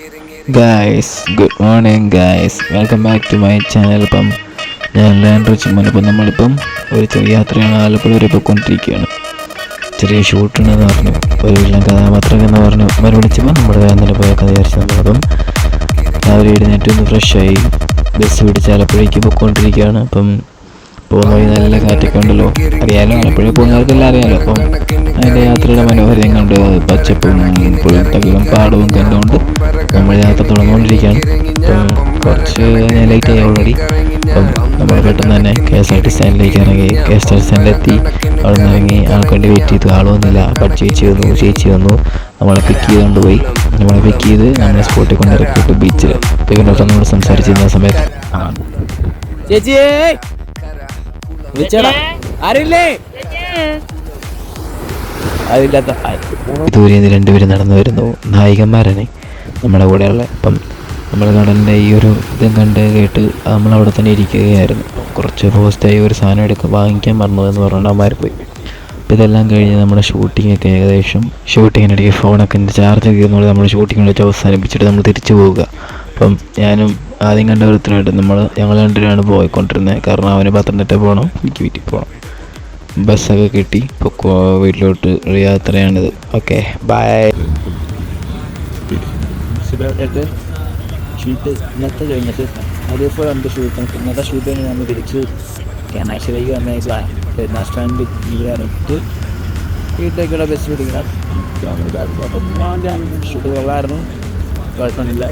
Guys good morning guys, welcome back to my channel. ഇപ്പം ഞാൻ ലാൻഡ്രോ ചിമ്മൻ. ഇപ്പം നമ്മളിപ്പം ഒരു ചെറിയ യാത്രയാണ്, ആലപ്പുഴ വരെ പോയിക്കൊണ്ടിരിക്കുകയാണ്. ചെറിയ ഷൂട്ടുണ്ടെന്ന് പറഞ്ഞു, ഒരു വില്ലൻ കഥാപാത്രം എന്ന് പറഞ്ഞു. അവർ വിളിച്ചപ്പോൾ നമ്മൾ വേഗം തന്നെ പോയ കഥ വിചാരിച്ചു. നമ്മളപ്പം രാവിലെ എഴുന്നേറ്റ് ഒന്ന് ഫ്രഷായി ബസ് പിടിച്ച് ആലപ്പുഴയ്ക്ക് പോയിക്കൊണ്ടിരിക്കുകയാണ്. അപ്പം പോകുന്ന വഴി നല്ല കാറ്റൊക്കെ ഉണ്ടല്ലോ, അറിയാലോ, ആലപ്പുഴ പോകുന്നവർക്കെല്ലാം അറിയാലോ. അപ്പം അതിൻ്റെ യാത്രയുടെ മനോഹരം കണ്ട് പച്ചപ്പും പുൽത്തകിലും പാടവും കണ്ടുകൊണ്ട് നമ്മൾ യാത്ര തുടർന്നുകൊണ്ടിരിക്കുകയാണ്. അപ്പം കുറച്ച് ഞാൻ ലേറ്റായി ഓൾറെഡി. അപ്പം നമ്മൾ പെട്ടെന്ന് തന്നെ KSRTC സ്റ്റാൻഡിലേക്ക് ഇറങ്ങി. KSRTC സ്റ്റാൻഡിലെത്തി. അവിടെ നിന്ന് ഇറങ്ങി ആൾക്കാരുടെ വെയിറ്റ് ചെയ്തു. ആൾ വന്നില്ല. അപ്പം ചേച്ചി വന്നു നമ്മളെ പിക്ക് ചെയ്ത് കൊണ്ടുപോയി. നമ്മളെ പിക്ക് ചെയ്ത് നമ്മളെ സ്പോട്ടിൽ കൊണ്ട് ഇറക്കിയിട്ട് ബീച്ചിൽ പിന്നോട്ട് നമ്മൾ സംസാരിച്ചിരുന്ന സമയത്ത് ചേച്ചിയേ ദൂരെ നിന്ന് രണ്ടുപേരും നടന്നു വരുന്നു. നായികന്മാരാണ് നമ്മുടെ കൂടെയുള്ള. അപ്പം നമ്മൾ കടലിൻ്റെ ഈ ഒരു ഇതും കണ്ട് കേട്ട് നമ്മളവിടെ തന്നെ ഇരിക്കുകയായിരുന്നു. കുറച്ച് പോസ്റ്റായി ഒരു സാധനം വാങ്ങിക്കാൻ മറന്നു എന്ന് പറഞ്ഞുകൊണ്ട് അമ്മമാർ പോയി. അപ്പോൾ ഇതെല്ലാം കഴിഞ്ഞ് നമ്മുടെ ഷൂട്ടിങ്ങൊക്കെ ഏകദേശം ഷൂട്ടിങ്ങിനിടയ്ക്ക് ഫോണൊക്കെ ചാർജ് കയറുന്നത് നമ്മൾ ഷൂട്ടിംഗ് വെച്ച് അവസാനിപ്പിച്ചിട്ട് നമ്മൾ തിരിച്ചു പോവുക. അപ്പം ഞാനും ആദ്യം കണ്ട ഒരുത്തരായിട്ട് ഞങ്ങൾ രണ്ടിനാണ് പോയിക്കൊണ്ടിരുന്നത്. കാരണം അവന് പത്തനംതിട്ട പോകണം, എനിക്ക് വീട്ടിൽ പോകണം. ബസ്സൊക്കെ കിട്ടി വീട്ടിലോട്ട് ഒരു യാത്രയാണിത്. Okay bye. ഷൂട്ട് ഇന്നത്തെ കഴിഞ്ഞിട്ട് അതേപോലെ നമുക്ക് ഇന്നത്തെ ഷൂട്ട് കഴിഞ്ഞ് നമ്മൾ തിരിച്ച് കേരളത്തിലേക്ക് വന്ന സ്റ്റാൻഡ് ഇറങ്ങിയിട്ട് വീട്ടിലേക്കുള്ള ബസ് പിടിക്കണം. ഷൂട്ട് കൊള്ളായിരുന്നു, കുഴപ്പമില്ല.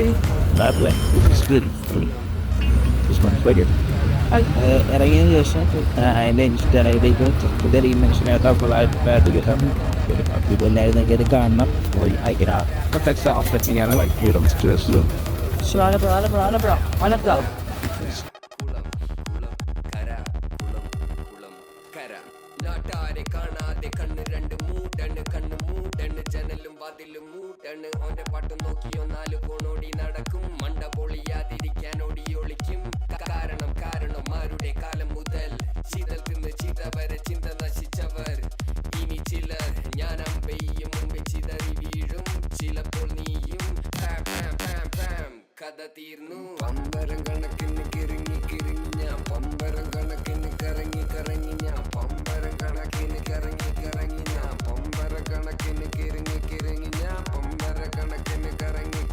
ഇറങ്ങിയതിന് ശേഷം അതിൻ്റെ ഇൻസ്റ്റയിലേക്ക് പുതിയ മെൻഷനായിട്ട് അത് കാണണം. നാട്ടാരെ കാണാതെ കണ്ണ് രണ്ട് മൂടണ്, കണ്ണ് മൂടണ്, ജനലും വാതിലും മൂടണ്. ഓന്റെ പാട്ട് നോക്കിയോ നാലു കോണോടി നടക്കും, മണ്ട പൊളിയാതിരിക്കാൻ ഓടി ഒളിക്കും. കാരണന്മാരുടെ കാലം മുതൽ ചിതൽ തിന്ന് ചിത വരെ ചിന്ത നശിച്ചവർ. ഇനി ചിലർ ഞാൻ അമ്പെയ്യും മുൻപ് ചിതറി വീഴും, ചിലപ്പോൾ നീയും. കഥ തീർന്നു. പമ്പരം കണക്കിന് കിറങ്ങി ഞാൻ, പമ്പരം കണക്കിന് കറങ്ങി ഞാൻ, പമ്പരം കണക്കിന് കറങ്ങി ഞാൻ, പമ്പര കണക്കിന് കിറങ്ങി ഞാൻ, പമ്പര കണക്കിന് കറങ്ങി